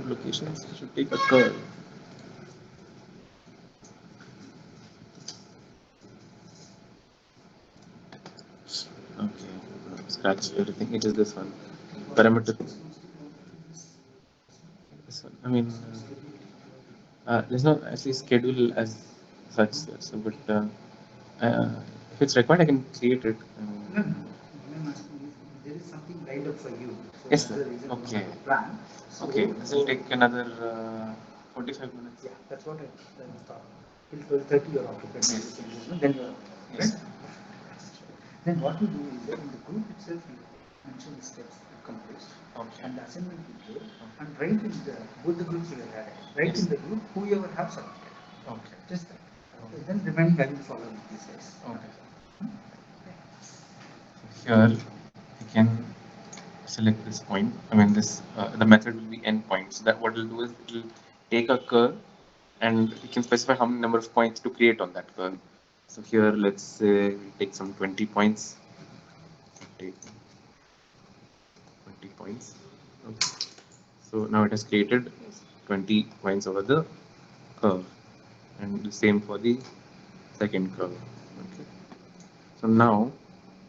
two locations. You should take a curve. Okay, scratch everything. It is this one. Parameter. This one. I mean, there's no actually schedule as such. So, but uh, if it's required, I can create it. No, no, no. I'm asking if there is something lined up for you. So Yes, that's sir. the reason Okay. plan. So, Okay, this will take another 45 minutes. yeah, that's what I thought. Till 12:30 you're occupied. Yes. Then you're Yes. right. Then what you do is that in the group itself you mention the steps accomplished. Okay. And the assignment you give and write in the both the groups you have added. Write Yes. in the group whoever have submitted. Okay. Just that. Okay. Then remaining I will follow with these guys. Okay. Here you can select this point. I mean, this the method will be endpoint. So that what it'll do is it will take a curve, and you can specify how many number of points to create on that curve. So here, let's say we take some 20 points. Take 20 points. Okay. So now it has created 20 points over the curve, and the same for the second curve. Okay. So now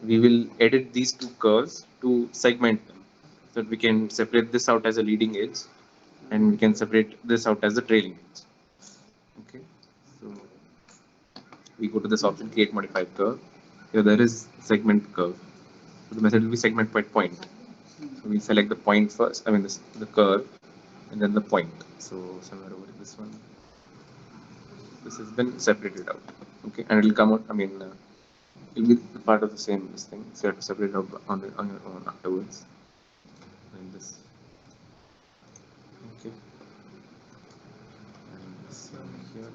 we will edit these two curves to segment them, so that we can separate this out as a leading edge, and we can separate this out as a trailing edge. Okay. So we go to this option, create modified curve. Here there is segment curve. So the method will be segment by point. So we select the point first. I mean this the curve, and then the point. So somewhere over this one, this has been separated out. Okay, and it will come out. I mean, it will be part of the same this thing. So you have to separate it out on your own afterwards. And this. Okay. And this one here.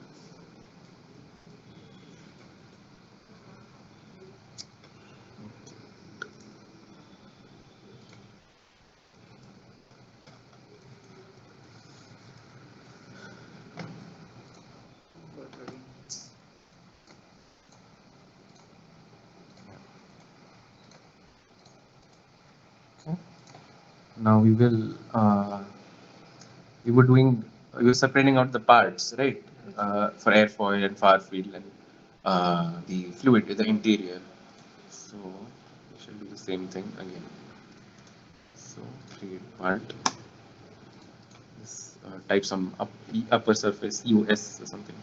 Okay. Now we were separating out the parts, right? For airfoil and far field and the fluid, the interior. So we shall do the same thing again. So create part. This type some upper surface US or something.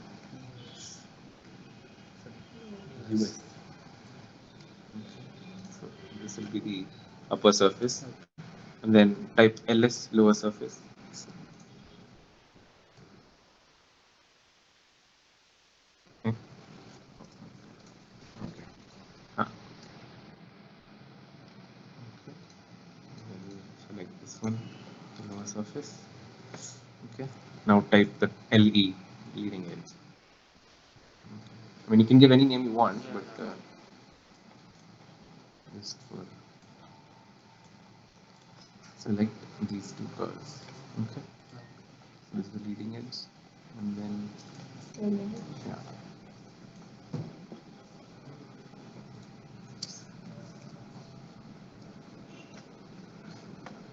US. So this will be the upper surface, and then type LS lower surface. Okay. Okay. Ah, okay. Then select this one, the lower surface. Okay. Now type the LE, leading edge. I mean, you can give any name you want, but just for select these two curves. Okay. So this is the leading edge, and then yeah.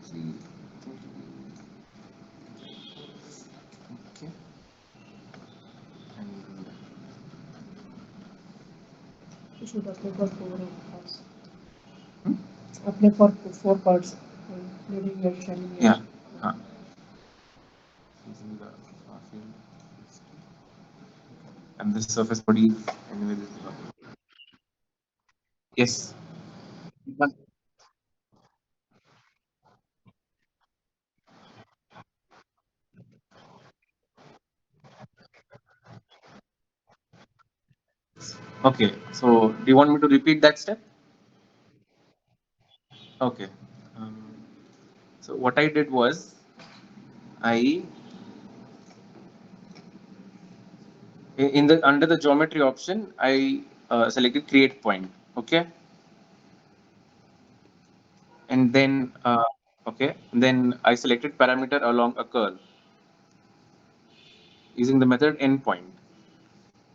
See, okay. And You should apply for four parts. hmm? Apply for four parts. Leading edge, trailing edge. Yeah. Ah. Using the far field. And this surface body is anyway this is not. Yes. Okay. So do you want me to repeat that step? Okay. Um, so what I did was I in the under the geometry option I selected create point. Okay. And then okay. And then I selected parameter along a curve using the method endpoint.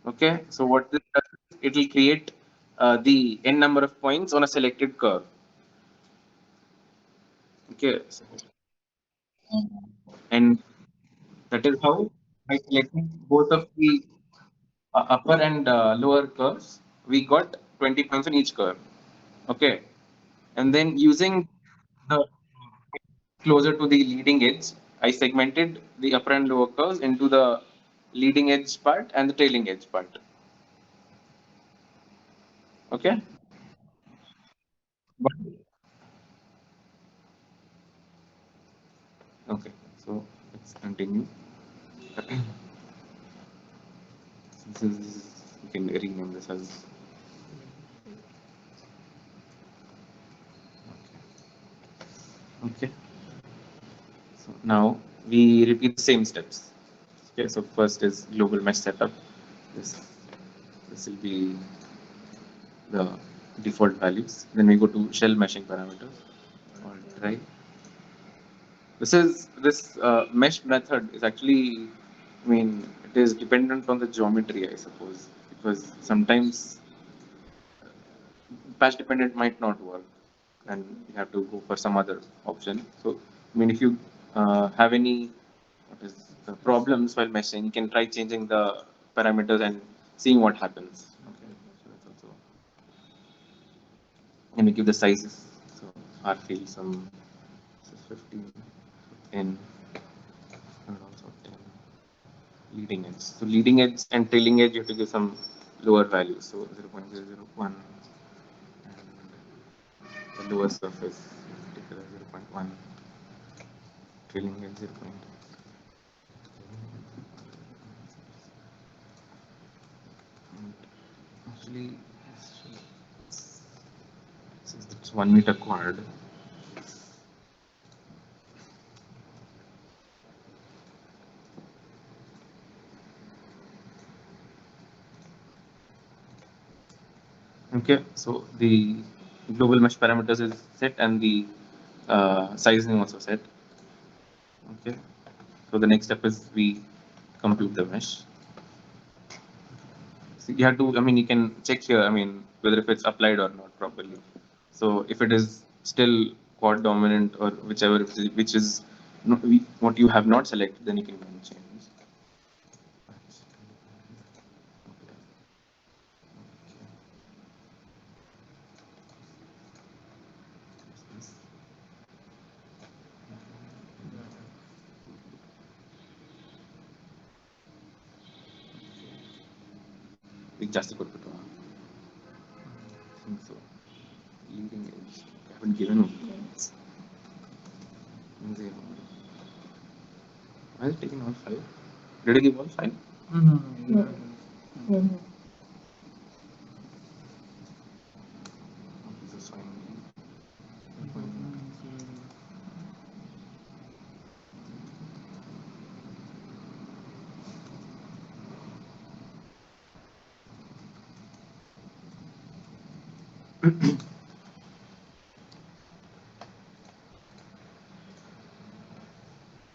Okay. So what this does, it will create the n number of points on a selected curve. Okay. And That is how, by selecting both of the upper and lower curves, we got 20 points on each curve. Okay, and then using the closer to the leading edge, I segmented the upper and lower curves into the leading edge part and the trailing edge part. Okay. Okay. So let's continue. This is you can rename this as. Okay. So now we repeat the same steps. Okay. So first is global mesh setup. This this will be the default values. Then we go to shell meshing parameters. All right. This mesh method is actually, I mean, it is dependent on the geometry, I suppose, because sometimes patch dependent might not work, and you have to go for some other option. So, I mean, if you have any what is the problems while meshing, you can try changing the parameters and seeing what happens. Okay, so that's also. And we give the sizes. So R field some this is 15, 10, and also 10. Leading edge. So leading edge and trailing edge, you have to give some lower values. So 0.001 and the lower surface, particular 0.1, trailing edge 0. Actually, since it's 1 meter quad, okay, so the global mesh parameters is set and the sizing also set. Okay, so the next step is we compute the mesh. So you have to, I mean, you can check here, I mean, whether if it's applied or not properly. So if it is still quad dominant or whichever, which is what you have not selected, then you can go and change. ಈಗ ಜಾಸ್ತಿ ಕೊಟ್ಬಿಟ್ಟು think so. Leading edge. I haven't given them. Zero. I have taken all five. Did I give all five? No, No. No. This is fine.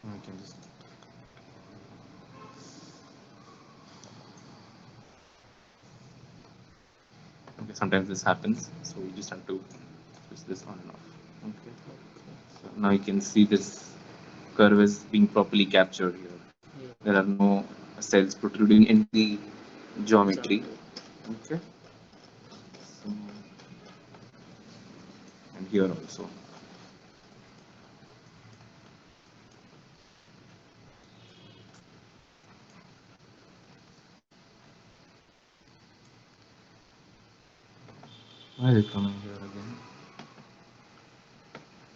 I can just. Okay, sometimes this happens, so we just have to switch this on and off. Okay. So now you can see this curve is being properly captured here. There are no cells protruding into the geometry. Okay. So, and here also. Why is it coming here again?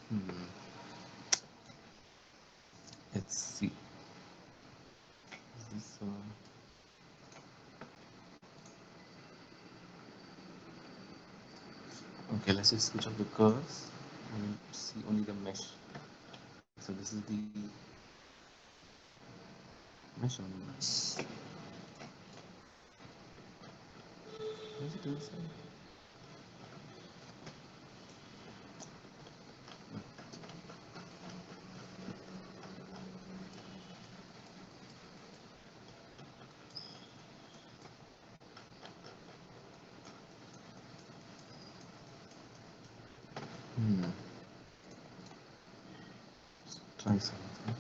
Hmm. Let's see. Is this okay? Let's just switch off the curves and see only the mesh. So this is the mesh only. Why is it inside? Hmm. Try something.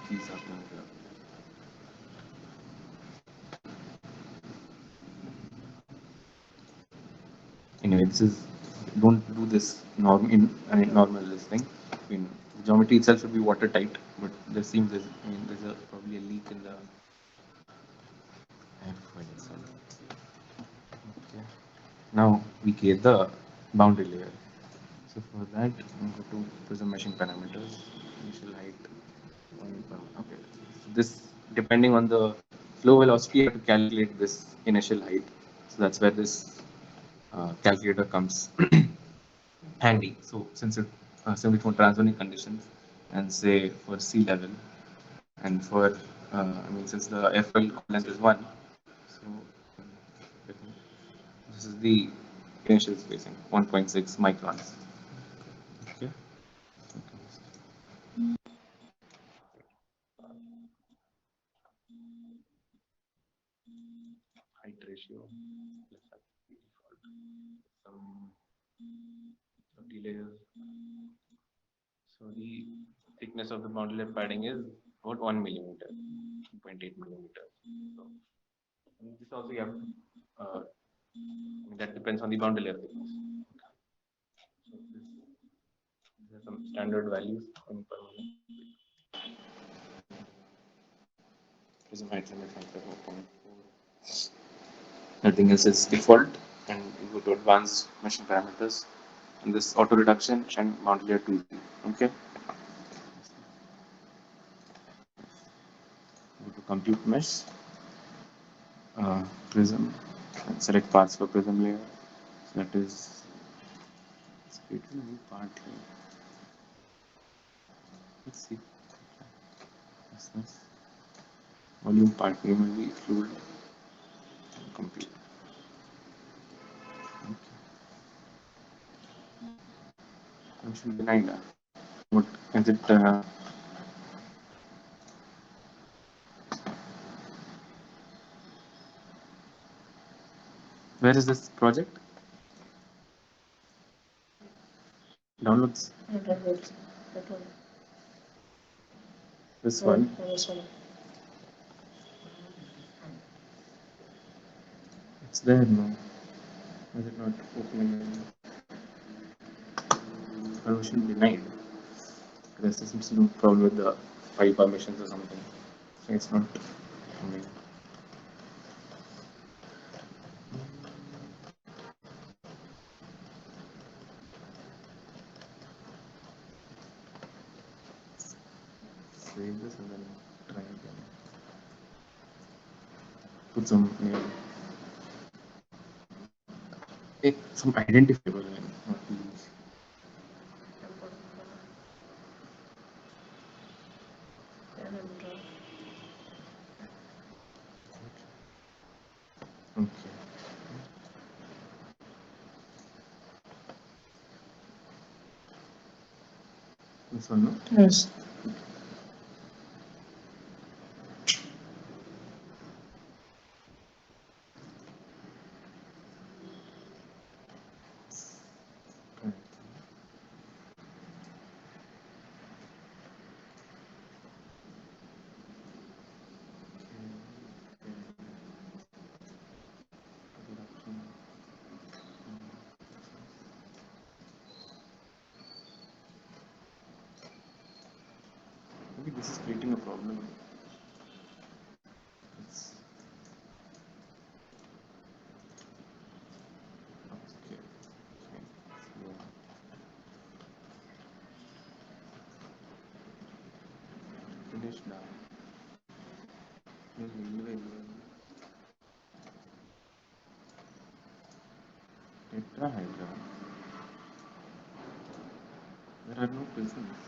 keys happening here. Anyway, this is, don't do this normal this thing. I mean, geometry itself should be watertight, but there seems there's probably a leak in the airfoil itself. Okay. Now we create the boundary layer. So for that, I'm going to prism meshing parameters, initial height. Okay. So this, depending on the flow velocity, I have to calculate this initial height. So that's where this calculator comes handy. So since it simply for transonic conditions, and say for sea level, and for I mean, since the airfoil call length is 1, so I think this is the initial spacing, 1.6 microns. Okay. Height ratio plus default. Some 30 layers. So the thickness of the boundary layer padding is about 1 millimeter, 2.8 millimeters. So and this also you have to, I mean, that depends on the boundary layer thickness. So these are some standard values in per minute. Prism height limit factor 4.4. Nothing else is default, and you go to advanced meshing parameters, and this auto reduction and boundary layer 2. Okay. Go to compute mesh, prism, and select paths for prism layer. So that is, let's create a new part here. Let's see. What's this? Volume part name will be fluid compute. Okay. Permission denied. What is it? Where is this project? Downloads. Downloads. That one. This one. This one. It's there no. Is it not opening? Permission denied. There seems to be a problem with the file permissions or something. So it's not coming. Save this and then try again. Put some name. Some identifiable name, not these. Okay. This one, no? Yes. Correct. Maybe this is creating a problem. It's okay. Yeah. Finish now. Tetrahedron. There are no prisms.